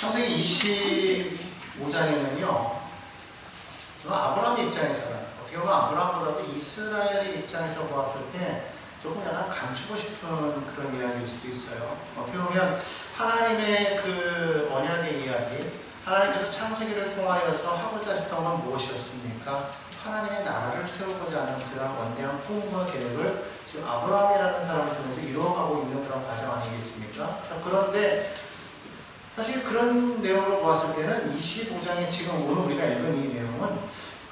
창세기 25장에는요, 아브라함의 입장에서는, 어떻게 보면 아브라함보다도 이스라엘의 입장에서 보았을 때 조금 약간 감추고 싶은 그런 이야기일 수도 있어요. 어떻게 보면 하나님의 그 언약의 이야기, 하나님께서 창세기를 통하여서 하고자 하셨던 건 무엇이었습니까? 하나님의 나라를 세우고자 하는 그런 원대한 꿈과 계획을 지금 아브라함이라는 사람을 통해서 이루어가고 있는 그런 과정 아니겠습니까? 자, 그런데 사실 그런 내용으로 보았을 때는 25장에 지금 오늘 우리가 읽은 이 내용은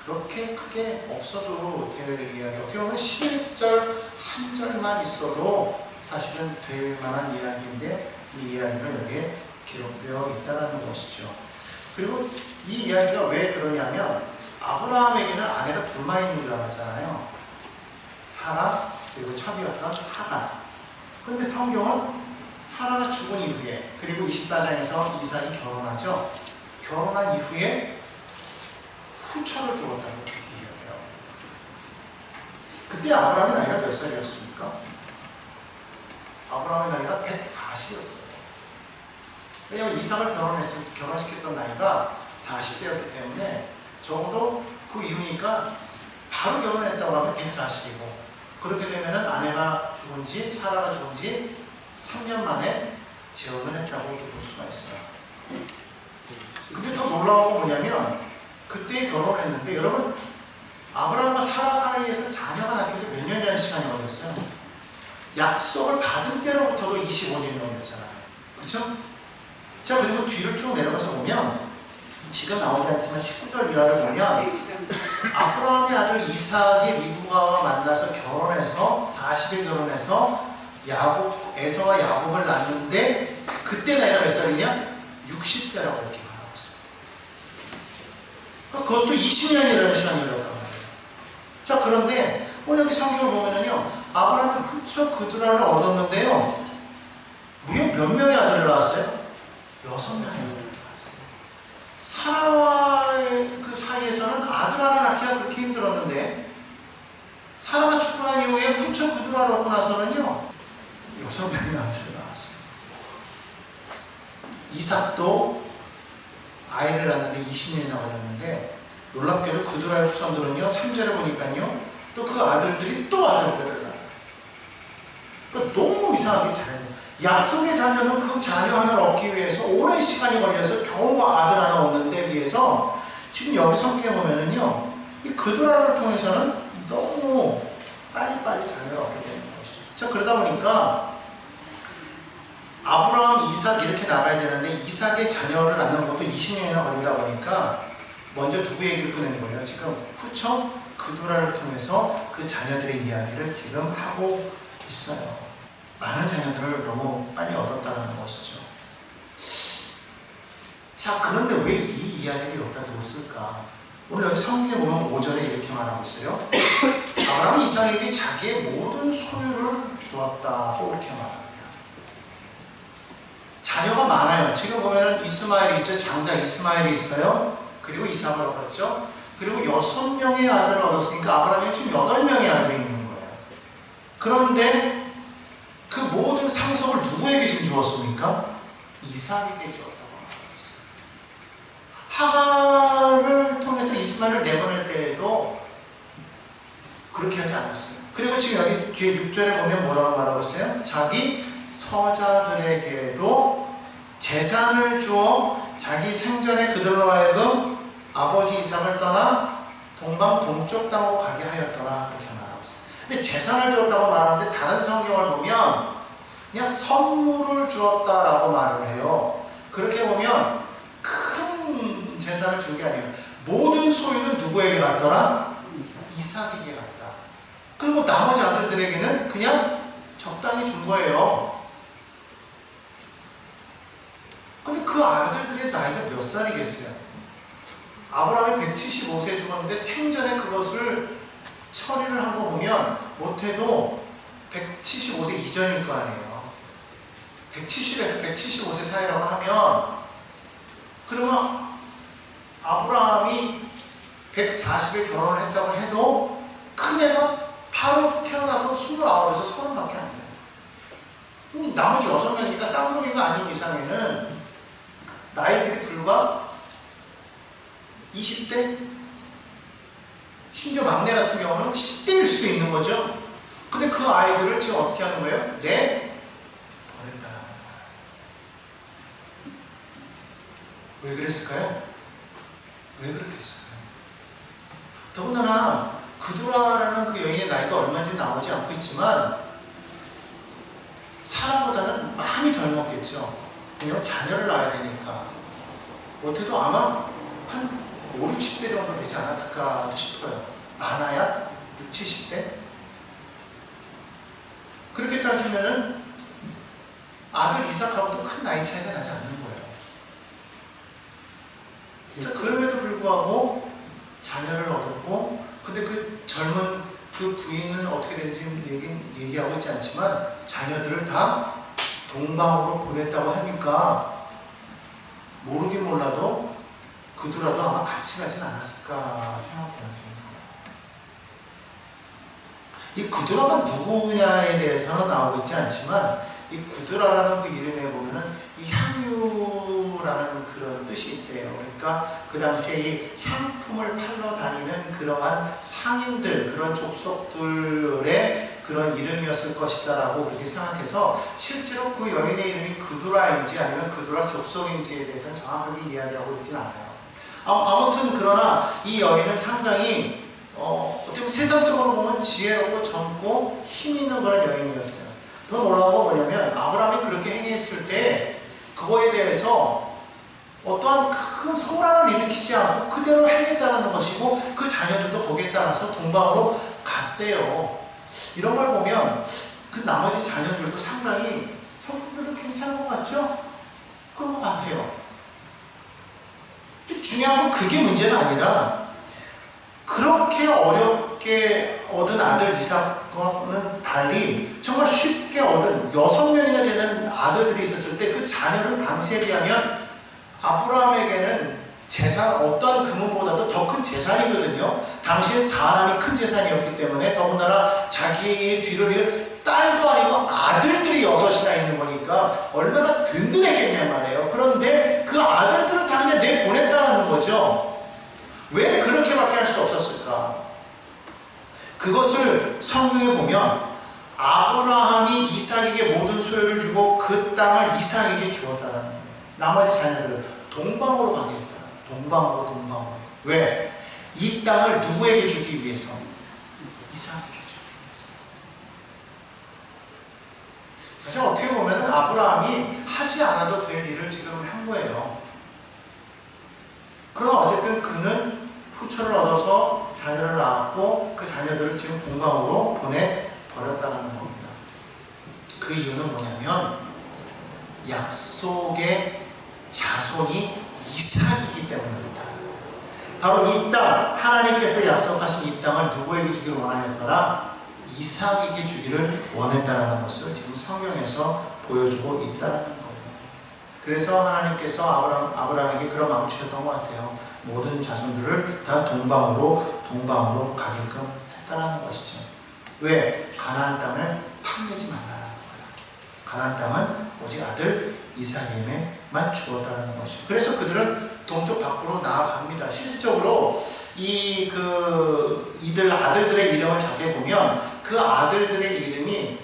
그렇게 크게 없어도 될 이야기, 어떻게 보면 11절 한 절만 있어도 사실은 될 만한 이야기인데 이 이야기는 여기에 기록되어 있다는 것이죠. 그리고 이 이야기가 왜 그러냐면 아브라함에게는 아내가 둘만 있는 줄 알았잖아요. 사라 그리고 첩이었던 하갈. 그런데 성경은 사라가 죽은 이후에, 그리고 24장에서 이삭이 결혼하죠. 결혼한 이후에 후처를 두었다고 그렇게 이야기해요. 그때 아브라함의 나이가 몇 살이었습니까? 아브라함의 나이가 140이었어요. 왜냐하면 이삭을 결혼시켰던 나이가 40세였기 때문에 적어도 그 이후니까 바로 결혼했다고 하면 140이고, 그렇게 되면 아내가 죽은 지, 사라가 죽은 지 3년 만에 재혼을 했다고 볼 수가 있어요. 근데 더 놀라운 건 뭐냐면 그때 결혼했는데, 여러분 아브라함과 사라 사이에서 자녀가 낳기 위해서 몇 년이라는 시간이 걸렸어요? 약속을 받은 때로부터도 25년이 걸렸잖아요. 그렇죠? 자, 그리고 뒤를 쭉 내려가서 보면 지금 나오지 않지만 19절 이하를 보면 아브라함의 아들 이삭이 리브가와 만나서 결혼해서 40일 결혼해서 에서와 야곱을 낳는데 그때 나이가 몇 살이냐? 60세라고 이렇게 말하고 있습니다. 그것도 20년이라는 시간이 걸렸단 말이에요. 자, 그런데 오늘 여기 성경을 보면은요, 아브라함이 후처 그드라를 얻었는데요, 무려 몇 명의 아들을 낳았어요? 6명의 아들을 낳았어요. 사라와의 그 사이에서는 아들 하나 낳기가 그렇게 힘들었는데 사라가 죽고 난 이후에 후처 그드라를 얻고 나서는요 6명의 아들을 낳았어요. 이삭도 아이를 낳는데 20년이나 걸렸는데 놀랍게도 그드라의 후손들은요 3절에 보니까요 또 그 아들들이 또 아들들을 낳아요. 그러니까 너무 이상하게 잘 약속의 자녀는 그 자녀 하나를 얻기 위해서 오랜 시간이 걸려서 겨우 아들 하나 얻는데 비해서 지금 여기 성경에 보면은요 이 그드라를 통해서는 너무 빨리빨리 자녀를 얻게 되는 것이죠. 자, 그러다 보니까 아브라함, 이삭 이렇게 나가야 되는데 이삭의 자녀를 낳는 것도 20년이나 걸리다 보니까 먼저 누구 얘기를 꺼낸 거예요? 지금 후처 그드라를 통해서 그 자녀들의 이야기를 지금 하고 있어요. 많은 자녀들을 너무 빨리 얻었다는 것이죠. 자, 그런데 왜 이 이야기를 여기다 놓았을까? 오늘 여기 성경에 보면 5절에 이렇게 말하고 있어요. 아브라함이 이삭에게 자기의 모든 소유를 주었다고 이렇게 말합니다. 자녀가 많아요. 지금 보면은 이스마엘이 있죠. 장자 이스마엘이 있어요. 그리고 이삭을 얻었죠. 그리고 6명의 아들을 얻었으니까 아브라함이 지금 8명의 아들이 있는 거예요. 그런데 그 모든 상속을 누구에게 지금 주었습니까? 이삭에게 주었다고 말하고 있어요. 하갈을 통해서 이스마엘을 내보낼 때에도 그렇게 하지 않았어요. 그리고 지금 여기 뒤에 6절에 보면 뭐라고 말하고 있어요? 자기 서자들에게도 재산을 주어 자기 생전에 그들로 하여금 아버지 이삭을 떠나 동방 동쪽 땅으로 가게 하였더라 그렇게 말하고 있어요. 근데 재산을 주었다고 말하는데 다른 성경을 보면 그냥 선물을 주었다라고 말을 해요. 그렇게 보면 큰 재산을 준 게 아니에요. 모든 소유는 누구에게 갔더라? 이삭에게 갔다. 그리고 나머지 아들들에게는 그냥 적당히 준 거예요. 근데 그 아들들의 나이가 몇 살이겠어요? 아브라함이 175세에 죽었는데 생전에 그것을 처리를 한 거 보면 못해도 175세 이전일 거 아니에요. 170에서 175세 사이라고 하면 그러면 아브라함이 140에 결혼을 했다고 해도 큰애가 바로 태어나도 29에서 30밖에 안 돼요. 나머지 6명이니까 쌍둥이가 아닌 이상에는 나이들이 불과 20대? 심지어 막내 같은 경우는 10대일 수도 있는 거죠. 근데 그 아이들을 지금 어떻게 하는 거예요? 보냈다는 거예요. 왜 그랬을까요? 왜 그렇게 했을까요? 더군다나 그두라라는 그 여인의 나이가 얼마인지 나오지 않고 있지만 사라보다는 많이 젊었겠죠. 왜냐면 자녀를 낳아야 되니까. 못해도 아마 한 5, 60대 정도 되지 않았을까 싶어요. 많아야 6, 70대? 그렇게 따지면은 아들 이삭하고도 큰 나이 차이가 나지 않는 거예요. 자, 그럼에도 불구하고 자녀를 얻었고, 근데 그 젊은 그 부인은 어떻게 된지 얘기하고 있지 않지만 자녀들을 다 동방으로 보냈다고 하니까 모르긴 몰라도 그두라도 아마 같이 가진 않았을까 생각해요. 이 그두라가 누구냐에 대해서는 나오고 있지 않지만 이 그두라라는 그 이름에 보면은 이 향유라는 그런 뜻이 있대요. 그러니까 그 당시에 이 향품을 팔러 다니는 그러한 상인들, 그런 족속들의 그런 이름이었을 것이다라고 그렇게 생각해서 실제로 그 여인의 이름이 그두라인지 아니면 그두라 족속인지에 대해서는 정확하게 이야기하고 있지는 않아요. 아무튼 그러나 이 여인은 상당히 어떻게 보면 세상적으로 보면 지혜롭고 젊고 힘 있는 그런 여인이었어요. 더 놀라운 건 뭐냐면 아브라함이 그렇게 행했을 때 그거에 대해서 어떠한 큰 소란을 일으키지 않고 그대로 행했다는 것이고 그 자녀들도 거기에 따라서 동방으로 갔대요. 이런 걸 보면 그 나머지 자녀들도 상당히 성품들은 괜찮은 것 같죠? 그런 것 같아요. 근데 중요한 건 그게 문제가 아니라 그렇게 어렵게 얻은 아들 이삭과는 달리 정말 쉽게 얻은 6명이나 되는 아들들이 있었을 때 그 자녀는 당시에 비하면 아브라함에게는 재산, 어떠한 금은보다도 더 큰 재산이거든요. 당시엔 사람이 큰 재산이었기 때문에 더군다나 자기 뒤를 이을 딸도 아니고 아들들이 6이나 있는 거니까 얼마나 든든했겠냔 말이에요. 그런데 그 아들들을 다 그냥 내보냈다는 거죠. 왜 그렇게밖에 할 수 없었을까? 그것을 성경에 보면 아브라함이 이삭에게 모든 소유를 주고 그 땅을 이삭에게 주었다는 거예요. 나머지 자녀들을 동방으로 가게 했다. 동방으로. 왜? 이 땅을 누구에게 주기 위해서? 이삭에게 주기 위해서. 사실 어떻게 보면 아브라함이 하지 않아도 될 일을 지금 한 거예요. 그러나 어쨌든 그는 후처를 얻어서 자녀를 낳았고 그 자녀들을 지금 동방으로 보내버렸다는 겁니다. 그 이유는 뭐냐면 약속의 자손이 이삭이기 때문입니다. 바로 이 땅, 하나님께서 약속하신 이 땅을 누구에게 주기를 원하였더라? 이삭에게 주기를 원했다는 것을 지금 성경에서 보여주고 있다는 거예요. 그래서 하나님께서 아브라함에게 그런 마음을 주셨던 것 같아요. 모든 자손들을 다 동방으로 가게끔 했다는 것이죠. 왜? 가나안 땅을 탐내지 말라는 거예요. 가나안 땅은 오직 아들 이삭에게만 주었다는 것이죠. 그래서 그들은 동쪽 밖으로 나아갑니다. 실질적으로 이들 아들들의 이름을 자세히 보면 그 아들들의 이름이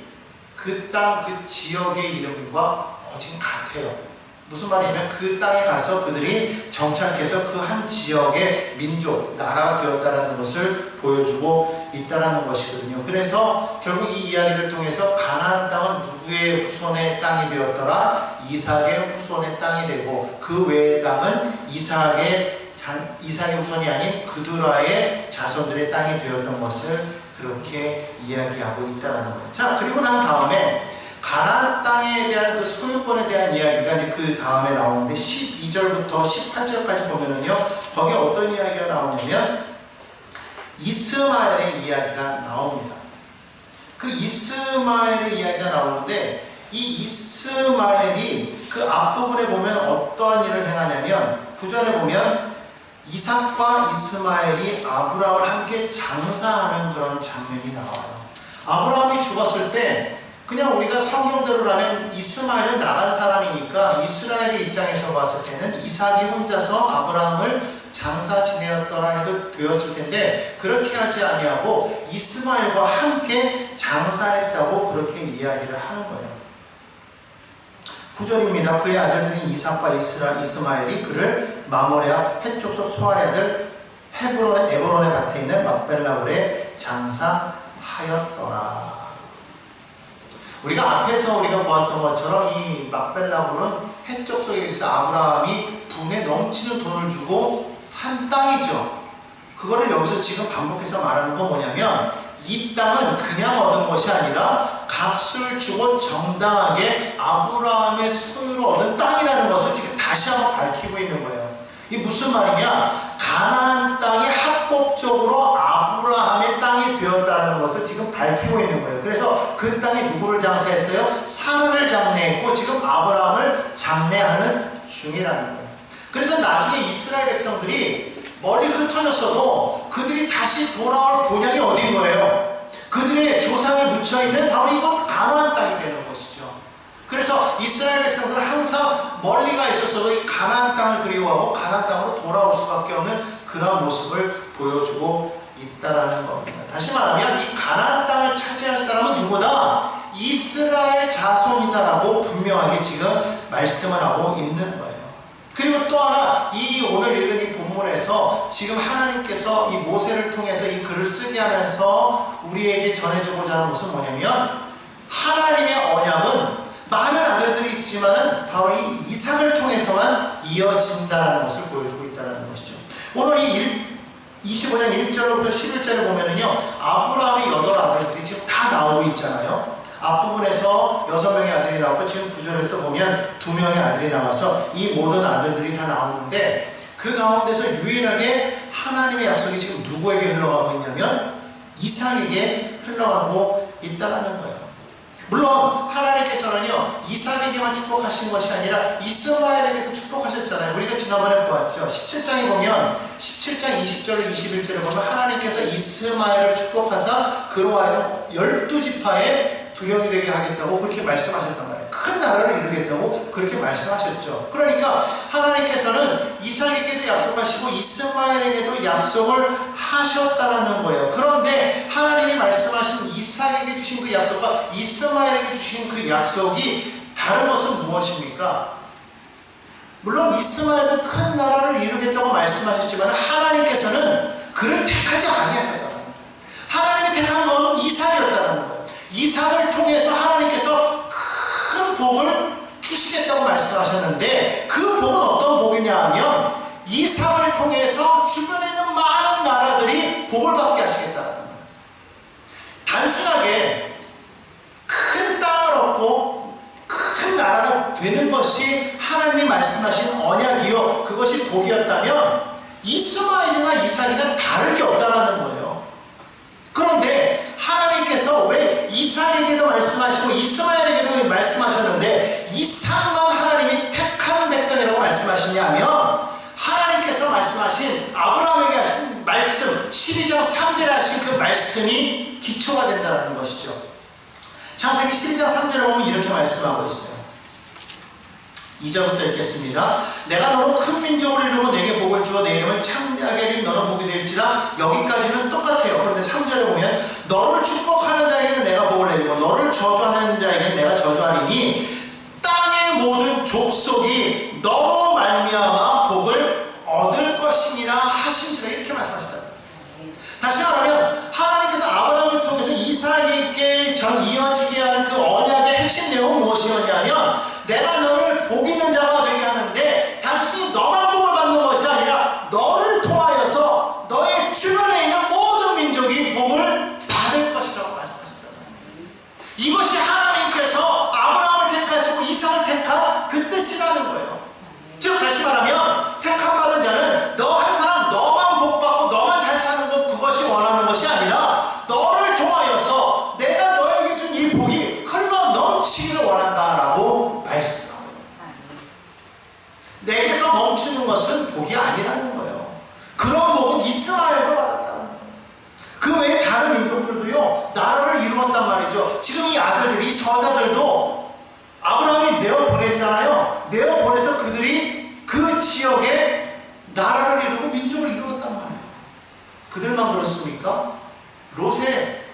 그 땅, 그 지역의 이름과 거진 같아요. 무슨 말이냐면 그 땅에 가서 그들이 정착해서 그 한 지역의 민족, 나라가 되었다는 것을 보여주고 있다는 것이거든요. 그래서 결국 이 이야기를 통해서 가나안 땅은 누구의 후손의 땅이 되었더라? 이삭의 후손의 땅이 되고 그 외의 땅은 이삭의 후손이 아닌 그두라의 자손들의 땅이 되었던 것을 그렇게 이야기하고 있다는 거예요. 자, 그리고 난 다음에 가나안 땅에 대한 그 소유권에 대한 이야기가 이제 그 다음에 나오는데 12절부터 18절까지 보면은요, 거기에 어떤 이야기가 나오냐면 이스마엘의 이야기가 나옵니다. 그 이스마엘의 이야기가 나오는데 이 이스마엘이 그 앞부분에 보면 어떠한 일을 행하냐면 9절에 보면 이삭과 이스마엘이 아브라함을 함께 장사하는 그런 장면이 나와요. 아브라함이 죽었을 때 그냥 우리가 성경대로라면 이스마엘은 나간 사람이니까 이스라엘의 입장에서 봤을 때는 이삭이 혼자서 아브라함을 장사 지내었더라 해도 되었을 텐데 그렇게 하지 아니하고 이스마엘과 함께 장사했다고 그렇게 이야기를 하는 거예요. 9절입니다. 그의 아들들인 이삭과 이스마엘이 그를 마모레 앞 헷족속 소알의 아들 에브론의 밭에 있는 막벨라굴에 장사하였더라. 우리가 앞에서 우리가 보았던 것처럼 이 막벨라굴은 헷족 속에서 아브라함이 붐에 넘치는 돈을 주고 산 땅이죠. 그거를 여기서 지금 반복해서 말하는 건 뭐냐면 이 땅은 그냥 얻은 것이 아니라 값을 주고 정당하게 아브라함의 소유로 얻은 땅이라는 것을 지금 다시 한번 밝히고 있는 거예요. 이게 무슨 말이냐? 가나안 땅이 합법적으로 아브라함의 땅이 되었다는 것을 지금 밝히고 있는 거예요. 그래서 그 땅에 누구를 장사했어요? 사라를 장례했고 지금 아브라함을 장례하는 중이라는 거예요. 그래서 나중에 이스라엘 백성들이 멀리 흩어졌어도 그들이 다시 돌아올 본향이 어딘 거예요? 그들의 조상이 묻혀있는 바로 이곳 가나안 땅이 되는 것이죠. 그래서 이스라엘 백성들은 항상 멀리가 있었어도 이 가나안 땅을 그리워하고 가나안 땅으로 돌아올 수밖에 없는 그런 모습을 보여주고 있다라는 겁니다. 다시 말하면 이 가나안 땅을 차지할 사람은 누구다? 이스라엘 자손이다라고 분명하게 지금 말씀을 하고 있는 거예요. 그리고 또 하나 이 오늘 읽은 이 본문에서 지금 하나님께서 이 모세를 통해서 이 글을 쓰게 하면서 우리에게 전해주고자 하는 것은 뭐냐면 하나님의 언약은 많은 아들들이 있지만은 바로 이 이삭을 통해서만 이어진다는 것을 보여주고 있다는 것이죠. 오늘 이 25장 1절부터 11절을 보면은요, 아브라함의 8아들들이 지금 다 나오고 있잖아요. 앞부분에서 6명의 아들이 나오고 지금 9절에서도 보면 2명의 아들이 나와서 이 모든 아들들이 다 나오는데 그 가운데서 유일하게 하나님의 약속이 지금 누구에게 흘러가고 있냐면 이삭에게 흘러가고 있다는 거예요. 물론 하나님께서는요 이삭에게만 축복하신 것이 아니라 이스마엘에게도 축복하셨잖아요. 우리가 지난번에 보았죠. 17장에 보면 17장 20절을 21절을 보면 하나님께서 이스마엘을 축복하사 그로 하여금 12지파의 두령이 되게 하겠다고 그렇게 말씀하셨단 말이에요. 큰 나라를 이루겠다고 그렇게 말씀하셨죠. 그러니까 하나님께서는 이삭에게도 약속하시고 이스마엘에게도 약속을 하셨다라는 거예요. 그런데 하나님이 말씀하신 이삭에게 주신 그 약속과 이스마엘에게 주신 그 약속이 다른 것은 무엇입니까? 물론 이스마엘도 큰 나라를 이루겠다고 말씀하셨지만 하나님께서는 그를 택하지 아니하셨다는 거예요. 하나님이 택한 것은 이삭이었다는 거예요. 이삭을 통해서 하나님께서 큰 복을 주시겠다고 말씀하셨는데 그 복은 어떤 복이냐 하면 이삭을 통해서 주변에 있는 많은 나라들이 복을 받게 하시겠다는 거예요. 단순하게 큰 땅을 얻고 큰 나라가 되는 것이 하나님이 말씀하신 언약이요 그것이 복이었다면 이스마엘이나 이삭이나 다를 게 없다는 거예요. 그런데 하나님께서 왜 이삭에게도 말씀하시고 이스마엘에게도 말씀하셨는데 이삭만 하나님이 택한 백성이라고 말씀하시냐면 하나님께서 말씀하신 아브라함에게 하신 말씀 12장 3절에 하신 그 말씀이 기초가 된다는 것이죠. 창세기 12장 3절에 보면 이렇게 말씀하고 있어요. 2절부터 읽겠습니다. 내가 너로 큰 민족을 이루고 내게 복을 주어 내 이름을 창대하게 하리니 너는 복이 될지라. 여기까지는 똑같아요. 그런데 3절에 보면 너를 축복하는 자에게는 내가 복을 내리고 너를 저주하는 자에게는 내가 저주하리니 땅의 모든 족속이 너로 말미암아 복을 얻을 것이니라 하신지라. 이렇게 말씀하시다. 다시 말하면 하나님께서 아브라함을 통해서 이삭에게 이어지게 하는 그 언약의 핵심 내용은 무엇이었냐면 내가 너를 복 있는 자가 되게 하는데 단순히 너만 복을 받는 것이 아니라 너를 통하여서 너의 주변에 있는 모든 민족이 복을 받을 것이라고 말씀하셨다. 이것이 하나님께서 아브라함을 택하시고 이삭을 택한 그 뜻이라는 거예요. 즉 다시 말하면 택함 받은 자는 너 한 사람 너만 복 받고 너만 잘 사는 것 그것이 원하는 것이 아니라 너를 통하여서 내가 너에게 준 이 복이 흘러 넘치기를 원한다라고 말씀합니다. 내게서 멈추는 것은 복이 아니라는 거예요. 그런 복은 이스마엘도 받았다는 거예요. 그 외에 다른 민족들도요 아들들이요 나라를 이루었단 말이죠. 지금 이 아들들이, 이 서자들도 아브라함이 내어 보냈잖아요. 내어 보내서 그들이 그 지역에 나라를 이루고 민족을 이루었단 말이에요. 그들만 그렇습니까? 롯의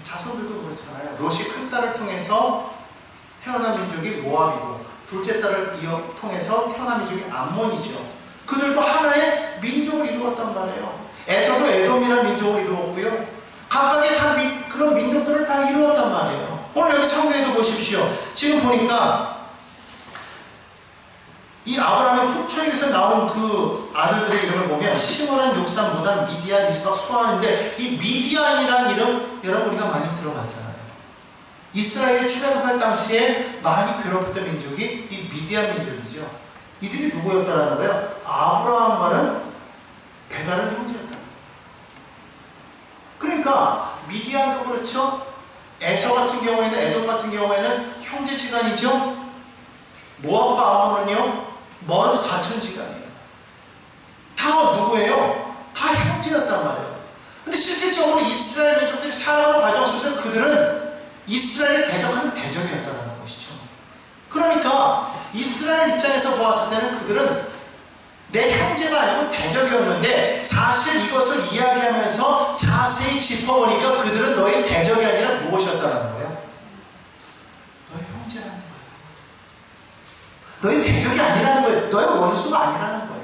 자손들도 그렇잖아요. 롯이 큰 딸을 통해서 태어난 민족이 모압이고, 둘째 딸을 통해서 태어난 민족이 암몬이죠. 그들도 하나의 민족을 이루었단 말이에요. 에서도 에돔이라는 민족을 이루었고요. 각각의 다 그런 민족들을 다 이루었단 말이에요. 오늘 여기 성경에도 보십시오. 지금 보니까 이 아브라함의 후초에서 나온 그 아들들의 이름을 보면 시므란, 욕산, 무단, 미디안, 이스박, 수아인데, 이 미디안이라는 이름 여러분 우리가 많이 들어봤잖아요. 이스라엘이 출애굽할 당시에 많이 괴롭혔던 민족이 이 미디안 민족이죠. 이들이 누구였다라는 거예요? 아브라함과는 배다른 형제였다. 그러니까 미디안도 그렇죠. 에서 같은 경우에는, 에돔 같은 경우에는 형제지간이죠. 모압과 아몬은요 먼 사촌지간이에요. 다 누구예요? 다 형제였단 말이에요. 근데 실질적으로 이스라엘 민족들이 살아가는 과정 속에서 그들은 이스라엘을 대적하는 대적이었다는 것이죠. 그러니까 이스라엘 입장에서 보았을 때는 그들은 내 형제가 아니고 대적이었는데, 사실 이것을 이야기하면서 자세히 짚어보니까 그들은 너의 대적이 아니라 무엇이었다는 거예요? 너의 형제라는 거예요. 너의 대적이 아니라는 거예요. 너의 원수가 아니라는 거예요.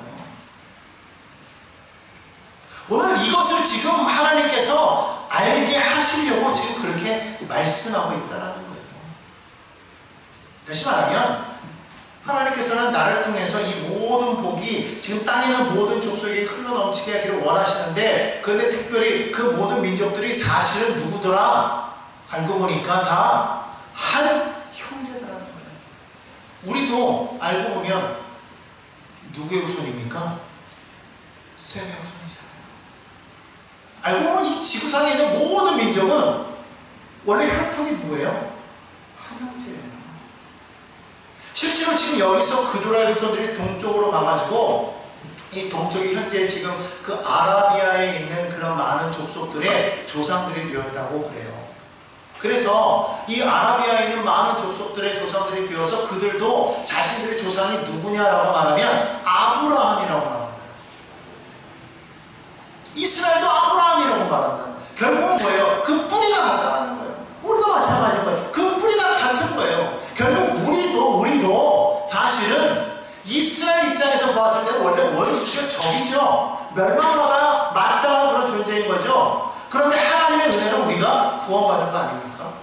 오늘 이것을 지금 하나님께서 알게 하시려고 지금 그렇게 말씀하고 있다는 거예요. 다시 말하면 하나님께서는 나를 통해서 이 모든 복이 지금 땅에 있는 모든 족속에게 흘러넘치게 하기를 원하시는데, 그런데 특별히 그 모든 민족들이 사실은 누구더라? 알고 보니까 다 한 형제더라는 거예요. 우리도 알고 보면 누구의 후손입니까? 셈의 후손이잖아요. 알고 보면 이 지구상에 있는 모든 민족은 원래 혈통이 누구예요? 한 형제예요. 실제로 지금 여기서 그도라의 후손들이 동쪽으로 가가지고, 이 동쪽이 현재 지금 그 아라비아에 있는 그런 많은 족속들의 조상들이 되었다고 그래요. 그래서 이 아라비아에 있는 많은 족속들의 조상들이 되어서 그들도 자신들의 조상이 누구냐라고 말하면 아브라함이라고 말한다. 이스라엘도 아브라함이라고 말한다. 결국은 뭐예요? 그 뿌리가 같다는 거예요. 우리도 마찬가지인 거예요. 그 뿌리가 같은 거예요. 결국 우리도 사실은 이스라엘 입장에서 보았을 때는 원래 원수가 적이죠. 멸망받아야 마땅한 그런 존재인 거죠. 그런데 하나님의 은혜로 우리가 구원받은 거 아닙니까?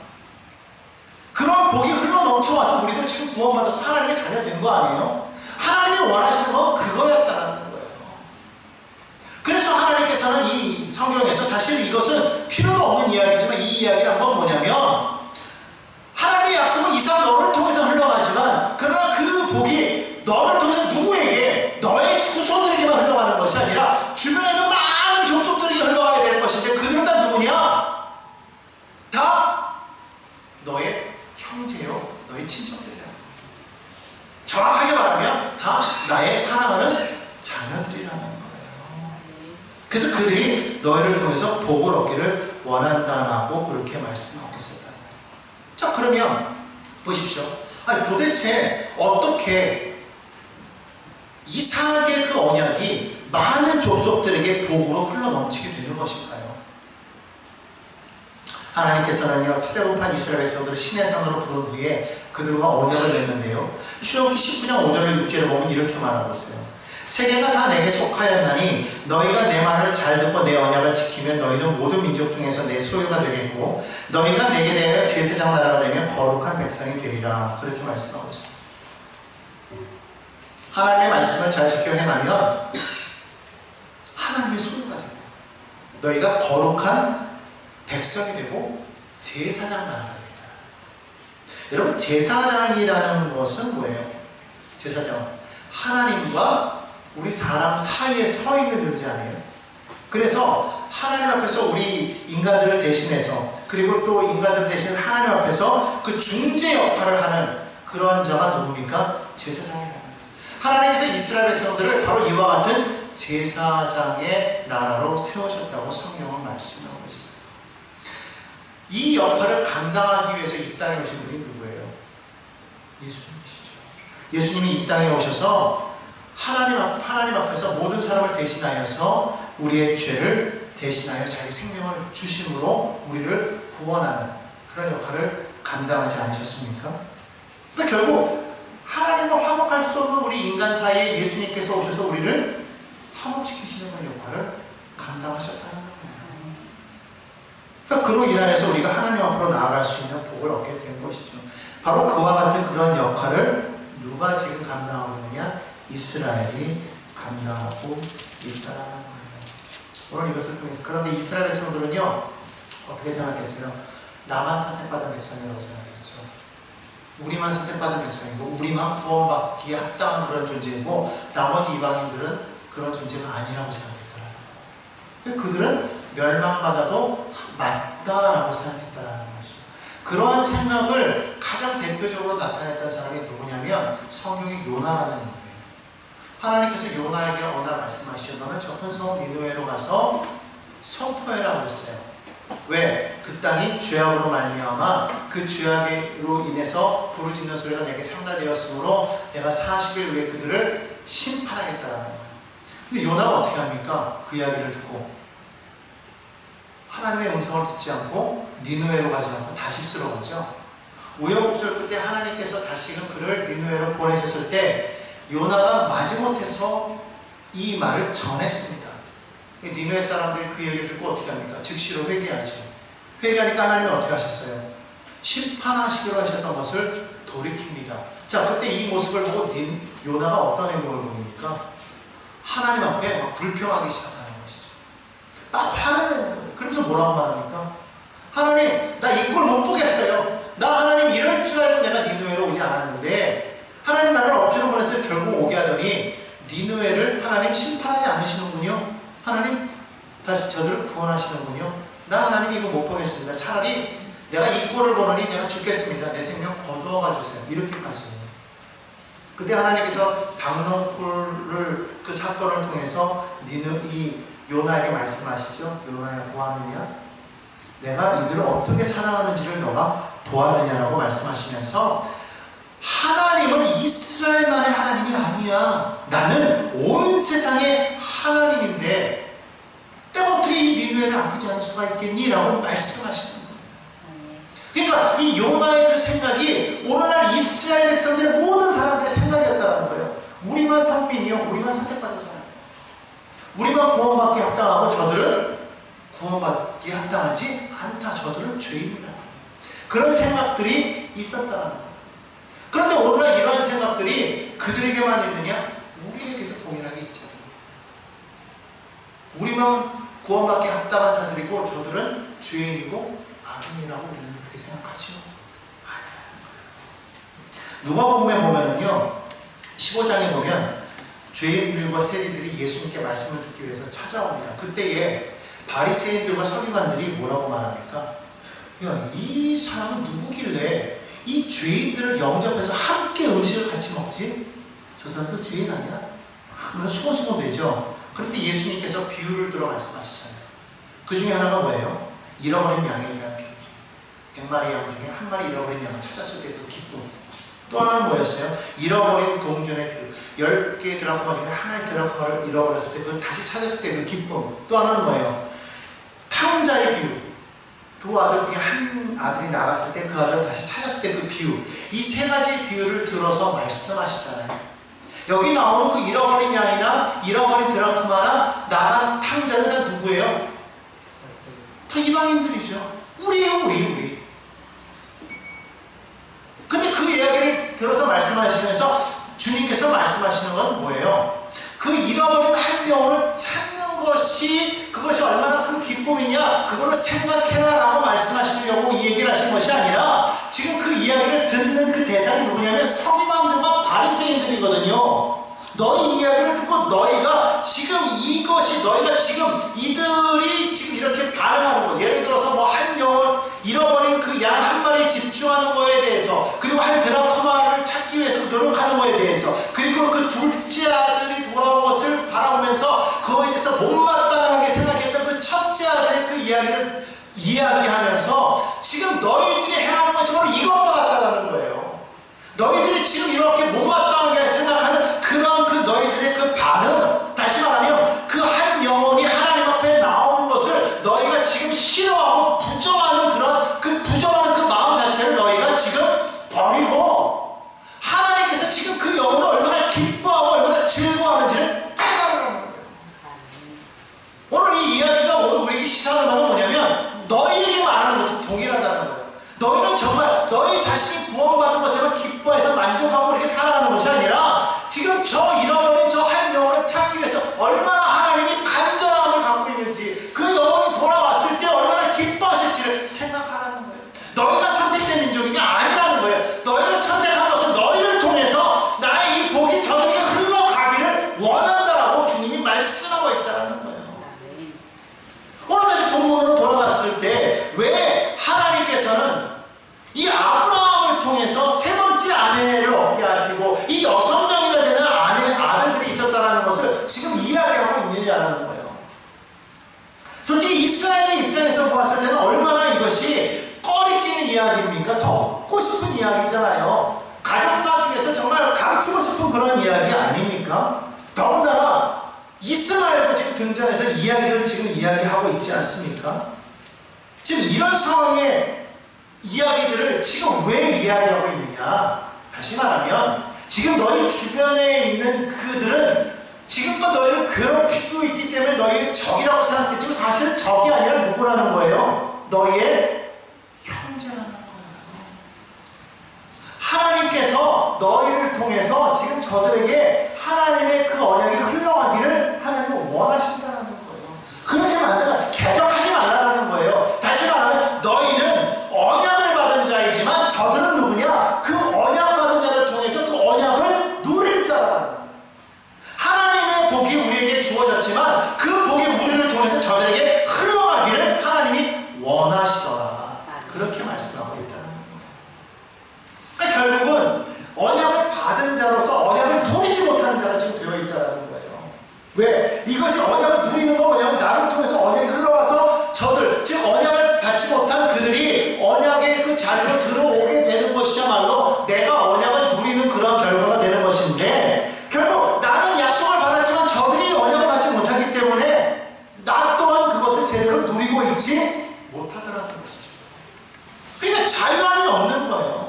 그런 복이 흘러 넘쳐와서 우리도 지금 구원받아서 하나님의 자녀 된 거 아니에요? 하나님이 원하시는 건 그거였다는 거예요. 그래서 하나님께서는 이 성경에서, 사실 이것은 필요도 없는 이야기지만 이 이야기를 한번 뭐냐면, 하나님의 약속은 이삭 너를 통해서 흘러가지만, 그러나 그 복이 너를 통해서 누구에게? 너의 후손들에게만 흘러가는 것이 아니라 주변에 있는 많은 족속들에게 흘러가게 될 것인데, 그들은 다 누구냐? 다 너의 형제요, 너의 친척들이야. 정확하게 말하면 다 나의 사랑하는 자녀들이라는 거예요. 그래서 그들이 너희를 통해서 복을 얻기를 원한다라고 그렇게 말씀하고 있었다. 자, 그러면 보십시오. 아니, 도대체 어떻게 이삭의 그 언약이 많은 족속들에게 복으로 흘러넘치게 되는 것일까요? 하나님께서는요, 출애굽한 이스라엘 백성들을 신의 산으로 부른 후에 그들과 언약을 맺는데요, 출애굽기 19장 5절과 6절을 보면 이렇게 말하고 있어요. 세계가 다 내게 속하였나니 너희가 내 말을 잘 듣고 내 언약을 지키면 너희는 모든 민족 중에서 내 소유가 되겠고, 너희가 내게 대하여 제사장 나라가 되면 거룩한 백성이 되리라. 그렇게 말씀하고 있습니다. 하나님의 말씀을 잘 지켜 행하면 하나님의 소유가 되고, 너희가 거룩한 백성이 되고 제사장 나라가 됩니다. 여러분, 제사장이라는 것은 뭐예요? 제사장은 하나님과 우리 사람 사이에 서 있는 존재 아니에요? 그래서 하나님 앞에서 우리 인간들을 대신해서, 그리고 또 인간들 대신 하나님 앞에서 그 중재 역할을 하는 그런 자가 누굽니까? 제사장이라는 거예요. 하나님께서 이스라엘 백성들을 바로 이와 같은 제사장의 나라로 세우셨다고 성경은 말씀하고 있어요. 이 역할을 감당하기 위해서 이 땅에 오신 분이 누구예요? 예수님이시죠. 예수님이 이 땅에 오셔서 하나님 앞에서 모든 사람을 대신하여서 우리의 죄를 대신하여 자기 생명을 주심으로 우리를 구원하는 그런 역할을 감당하지 않으셨습니까? 그러니까 결국 하나님과 화목할 수 없는 우리 인간 사이에 예수님께서 오셔서 우리를 화목시키시는 그런 역할을 감당하셨다는 거예요. 그러니까 그로 인하여서 우리가 하나님 앞으로 나아갈 수 있는 복을 얻게 된 것이죠. 바로 그와 같은 그런 역할을 누가 지금 감당하고 있느냐? 이스라엘이 감당하고 있다라는 거예요. 오늘 이것을 통해서 그런데 이스라엘 백성들은요 어떻게 생각했어요? 나만 선택받은 백성이라고 생각했죠. 우리만 선택받은 백성이고 우리만 구원받기에 합당한 그런 존재이고 나머지 이방인들은 그런 존재가 아니라고 생각했더라고요. 그들은 멸망받아도 맞다라고 생각했다라는 것이죠. 그러한 생각을 가장 대표적으로 나타냈던 사람이 누구냐면 성경의 요나라는 인물이에요. 하나님께서 요나에게 어느 날 말씀하시죠. 너는 저 큰 성 니느웨로 가서 선포해라 그랬어요. 왜? 그 땅이 죄악으로 말미암아 그 죄악으로 인해서 부르짖는 소리가 내게 상달되었으므로 내가 40일 후에 그들을 심판하겠다라는 거예요. 근데 요나가 어떻게 합니까? 그 이야기를 듣고 하나님의 음성을 듣지 않고 니느웨로 가지 않고 다시스로 가죠. 우여곡절 끝에 하나님께서 다시금 그를 니느웨로 보내셨을 때 요나가 마지못해서 이 말을 전했습니다. 니느웨 사람들이 그 얘기를 듣고 어떻게 합니까? 즉시로 회개하죠. 회개하니까 하나님은 어떻게 하셨어요? 심판하시기로 하셨던 것을 돌이킵니다. 자, 그때 이 모습을 보고 요나가 어떤 행동을 보입니까? 하나님 앞에 막 불평하기 시작하는 것이죠. 막 화를 내는 거예요. 그러면서 뭐라고 말합니까? 하나님, 나 이 꼴 못 보겠어요. 나 하나님 이럴 줄 알고 내가 니느웨로 오지 않았는데 하나님 나를 억지로 보내서 결국 오게 하더니 니느웨를 하나님 심판하지 않으시는군요. 하나님 다시 저들을 구원하시는군요. 나 하나님 이거 못 보겠습니다. 차라리 내가 이 꼴을 보느니 내가 죽겠습니다. 내 생명 거두어가 주세요. 이렇게까지. 그때 하나님께서 박넝쿨을 그 사건을 통해서 이 요나에게 말씀하시죠. 요나야 보았느냐? 내가 이들을 어떻게 사랑하는지를 너가 보았느냐라고 말씀하시면서 하나님은 이스라엘만의 하나님이 아니야. 나는 온 세상의 하나님인데 내가 어떻게 이 니느웨를 아끼지 않을 수가 있겠니? 라고 말씀하시는 거예요. 그러니까 이 요나의 그 생각이 오늘날 이스라엘 백성들의 모든 사람들의 생각이었다는 거예요. 우리만 선민이요. 우리만 선택받은 사람이에요. 우리만 구원받기 합당하고 저들은 구원받기 합당하지 않다. 저들은 죄인이라는 거예요. 그런 생각들이 있었다는 거예요. 그런데 오늘날 이러한 생각들이 그들에게만 있느냐? 우리에게도 동일하게 있잖아요. 우리만 구원받기 합당한 자들이고 저들은 죄인이고 악인이라고 우리는 그렇게 생각하죠. 누가복음에 보면은요 15장에 보면 죄인들과 세리들이 예수님께 말씀을 듣기 위해서 찾아옵니다. 그때에 바리새인들과 서기관들이 뭐라고 말합니까? 야, 이 사람은 누구길래 이 죄인들을 영접해서 함께 음식을 같이 먹지? 저 사람도 죄인 아니야? 그러면 수고수고 되죠. 그런데 예수님께서 비유를 들어 말씀하시잖아요. 그 중에 하나가 뭐예요? 잃어버린 양에 대한 비유죠. 100마리 양 중에 한 마리 잃어버린 양을 찾았을 때 그 기쁨. 또 하나는 뭐였어요? 잃어버린 동전의 비유. 10개의 드라크마 중에 하나의 드라크마를 잃어버렸을 때 그걸 다시 찾았을 때 그 기쁨. 또 하나는 뭐예요? 탕자의 비유. 두 아들 중에 한 아들이 나갔을 때 그 아들을 다시 찾았을 때 그 비유. 이 세 가지 비유를 들어서 말씀하시잖아요. 여기 나오는 그 잃어버린 양이나 잃어버린 드라크마나 나간 탕자는 다 누구예요? 다 이방인들이죠. 우리예요, 우리. 근데 그 이야기를 들어서 말씀하시면서 주님께서 말씀하시는 건 뭐예요? 그 잃어버린 한 영혼을 찾는 것이 그것이 얼마나 큰 기쁨이냐 그거를 생각해라 라고 말씀하시려고 이 얘기를 하신 것이 아니라 지금 그 이야기를 듣는 그 대상이 누구냐면 서기관들과 바리새인들이거든요. 너희 이야기를 듣고 너희가 지금 이것이 너희가 지금 이들이 지금 이렇게 반응하는 거 예를 들어서 뭐 한 영혼 잃어버린 그 양 한 마리에 집중하는 거에 대해서 그리고 한 드라크마를 찾기 위해서 노력하는 거에 대해서 그리고 그 둘째 아들이 돌아온 것을 바라보면서 그거에 대해서 못마땅하게 생각했던 그 첫째 아들의 그 이야기를 이야기하면서 말씀하고 있다는 거예요. 오늘 다시 본문으로 돌아갔을 때 왜 하나님께서는 이 아브라함을 통해서 세 번째 아내를 얻게 하시고 이 6명이나 되는 아들들이 있었다는 것을 지금 이야기하고 있느냐라는 거예요. 솔직히 이스라엘의 입장에서 보았을 때는 얼마나 이것이 꺼리끼는 이야기입니까? 더 듣고 싶은 이야기잖아요. 가족사 중에서 정말 가르치고 싶은 그런 이야기 아닙니까? 더군다나 이스마엘도 지금 등장해서 이야기를 지금 이야기하고 있지 않습니까? 지금 이런 상황의 이야기들을 지금 왜 이야기하고 있느냐? 다시 말하면 지금 너희 주변에 있는 그들은 지금껏 너희를 괴롭히고 있기 때문에 너희의 적이라고 생각했지만 사실은 적이 아니라 누구라는 거예요? 너희의 형제라는 거예요. 하나님께서 너희를 통해서 지금 저들에게 하나님의 그 언약이 흘러가기를 하나님은 원하신다는 거예요. 그렇게 만들면 개혁하지 말라는 거예요. 다시 말하면 너희는 언약을 받은 자이지만 저들은 누구냐? 그 언약 받은 자를 통해서 그 언약을 누릴 자라는 거예요. 하나님의 복이 우리에게 주어졌지만 그 복이 우리를 통해서 저들에게 흘러가기를 하나님이 원하시더라. 그렇게 말씀하고 있다는 거예요. 그러니까 결국은 언약을 받은 자로서 언약을 누리지 못하는 자가 지금 되어 있다는 거예요. 왜? 이것이 언약을 누리는 건 뭐냐면 나를 통해서 언약이 흘러와서 저들, 즉 언약을 받지 못한 그들이 언약의 그 자리로 들어오게 되는 것이야말로 내가 언약을 누리는 그런 결과가 되는 것인데 결국 나는 약속을 받았지만 저들이 언약을 받지 못하기 때문에 나 또한 그것을 제대로 누리고 있지 못하더라는 것이죠. 그러니까 자유함이 없는 거예요.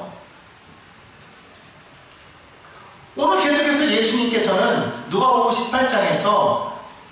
오늘 계속해서 예수님께서는 누가복음 18장에서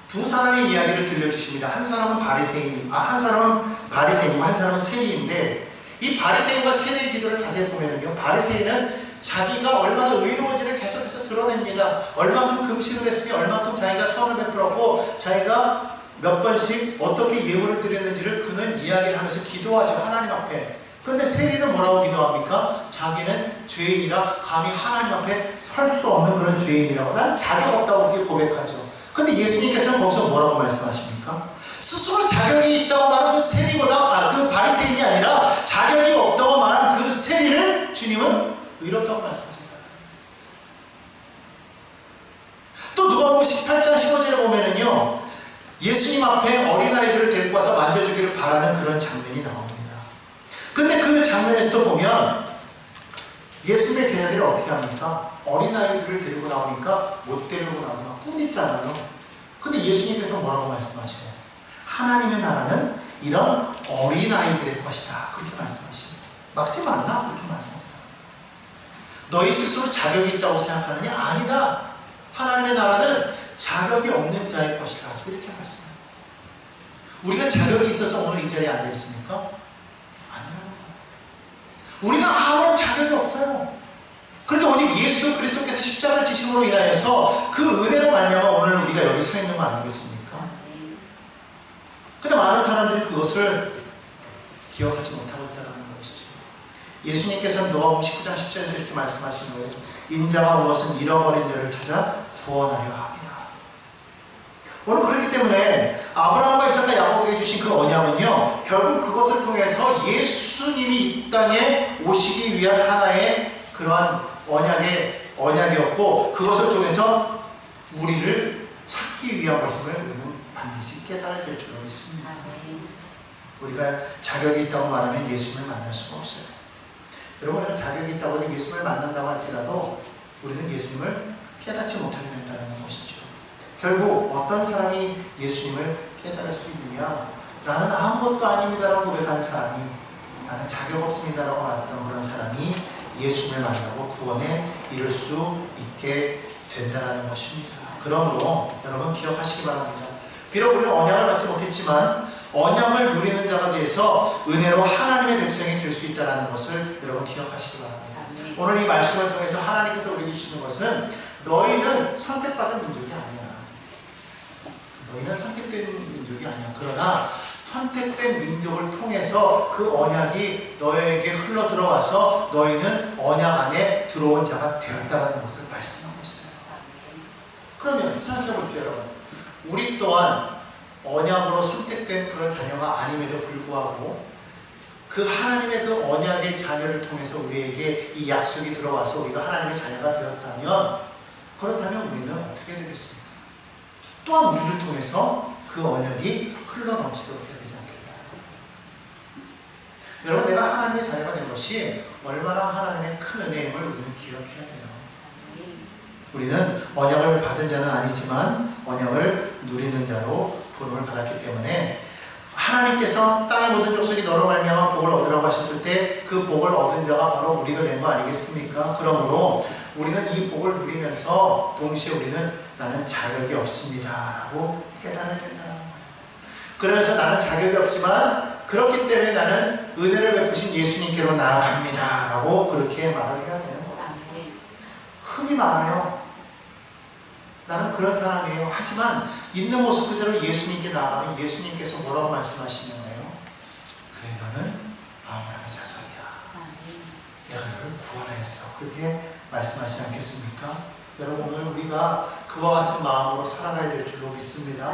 두 사람의 이야기를 들려주십니다. 한 사람은 바리새인, 한 사람은 바리새인이고 한 사람은 세리인데 이 바리새인과 세리의 기도를 자세히 보면요, 바리새인은 자기가 얼마나 의로운지를 계속해서 드러냅니다. 얼마큼 금식을 했으며 얼마큼 자기가 선을 베풀었고 자기가 몇 번씩 어떻게 예물을 드렸는지를 그는 이야기를 하면서 기도하죠. 하나님 앞에. 그런데 세리는 뭐라고 기도합니까? 자기는 죄인이라 감히 하나님 앞에 설 수 없는 그런 죄인이라고, 나는 자격 없다고 그렇게 고백하죠. 그런데 예수님께서는 거기서 뭐라고 말씀하십니까? 스스로 자격이 있다고 말한 그 세리보다 그 바리새인이 아니라 자격이 없다고 말한 그 세리를 주님은 의롭다고 말씀하십니다. 또 누가복음 18장 15절에 보면은요, 예수님 앞에 어린아이들을 데리고 와서 만져주기를 바라는 그런 장면이 나옵니다. 근데 그 장면에서도 보면 예수님의 제자들이 어떻게 합니까? 어린아이들을 데리고 나오니까 못 데리고 나오고 막 꾸짖잖아요. 근데 예수님께서 뭐라고 말씀하셔요? 하나님의 나라는 이런 어린아이들의 것이다. 그렇게 말씀하십니다. 막지 말라. 그렇게 말씀하십니다. 너희 스스로 자격이 있다고 생각하느냐? 아니다. 하나님의 나라는 자격이 없는 자의 것이다. 이렇게 말씀합니다. 우리가 자격이 있어서 오늘 이 자리에 앉아 있습니까? 우리는 아무런 자격이 없어요. 그런데 오직 예수 그리스도께서 십자가를 지심으로 인하여서 그 은혜로 말미암아 오늘 우리가 여기 서 있는 거 아니겠습니까? 근데 많은 사람들이 그것을 기억하지 못하고 있다는 것이죠. 예수님께서는 누가복음 19장 10절에서 이렇게 말씀하시는 거예요. 인자가 온 것은 잃어버린 자를 찾아 구원하려 함이라. 오늘 그렇기 때문에 아브라함과 이삭과 야곱에게 주신 그 언약은요, 결국 그것을 통해서 예수님이 이 땅에 오시기 위한 하나의 그러한 언약이었고 그것을 통해서 우리를 찾기 위한 것임을 우리는 반드시 깨달아야 될 줄로 믿습니다. 우리가 자격이 있다고 말하면 예수님을 만날 수가 없어요. 여러분, 우리가 자격이 있다고 해서 예수님을 만난다고 할지라도 우리는 예수님을 깨닫지 못하게 된다는 것이죠. 결국 어떤 사람이 예수님을 깨달을 수 있느냐? 나는 아무것도 아닙니다라고 고백한 사람이, 나는 자격 없습니다라고 말했던 그런 사람이 예수님을 만나고 구원에 이를 수 있게 된다는 것입니다. 그러므로 여러분 기억하시기 바랍니다. 비록 우리는 언약을 받지 못했지만 언약을 누리는 자가 돼서 은혜로 하나님의 백성이 될 수 있다는 것을 여러분 기억하시기 바랍니다. 오늘 이 말씀을 통해서 하나님께서 우리에게 주시는 것은 너희는 선택받은 민족이 아니야. 너희는 선택된 민족이 아니야. 그러나 선택된 민족을 통해서 그 언약이 너에게 흘러 들어와서 너희는 언약 안에 들어온 자가 되었다는 것을 말씀하고 있어요. 그러면 생각해 보십시오, 여러분. 우리 또한 언약으로 선택된 그런 자녀가 아님에도 불구하고 그 하나님의 그 언약의 자녀를 통해서 우리에게 이 약속이 들어와서 우리가 하나님의 자녀가 되었다면, 그렇다면 우리는 어떻게 되겠습니까? 또한 우리를 통해서 그 언약이 흘러넘치도록 해야 되지 않겠냐. 여러분, 내가 하나님의 자녀가 된 것이 얼마나 하나님의 큰 은혜임을 우리는 기억해야 돼요. 우리는 언약을 받은 자는 아니지만 언약을 누리는 자로 부름을 받았기 때문에, 하나님께서 땅의 모든 족속이 너로 말미암아 복을 얻으라고 하셨을 때 그 복을 얻은 자가 바로 우리가 된 거 아니겠습니까? 그러므로 우리는 이 복을 누리면서 동시에 우리는 나는 자격이 없습니다 라고 깨달아야 된다는 거예요. 그러면서 나는 자격이 없지만 그렇기 때문에 나는 은혜를 베푸신 예수님께로 나아갑니다 라고 그렇게 말을 해야 되는 거예요. 흠이 많아요. 나는 그런 사람이에요. 하지만 있는 모습 그대로 예수님께 나아가면 예수님께서 뭐라고 말씀하시는 거예요? 그래, 너는 아브라함의 자손이야. 내가 너를 구원하였어. 그렇게 말씀하시지 않겠습니까? 여러분, 오늘 우리가 그와 같은 마음으로 살아가야 될 줄로 믿습니다.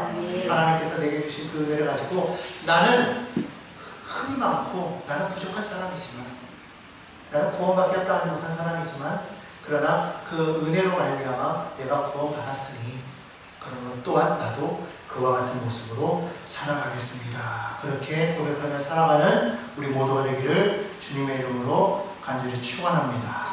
하나님께서 내게 주신 그 은혜를 가지고 나는 흠이 많고 나는 부족한 사람이지만, 나는 구원받기 합당하지 못한 사람이지만, 그러나 그 은혜로 말미암아 내가 구원받았으니 그러면 또한 나도 그와 같은 모습으로 살아가겠습니다. 그렇게 고백하며 살아가는 우리 모두가 되기를 주님의 이름으로 간절히 축원합니다.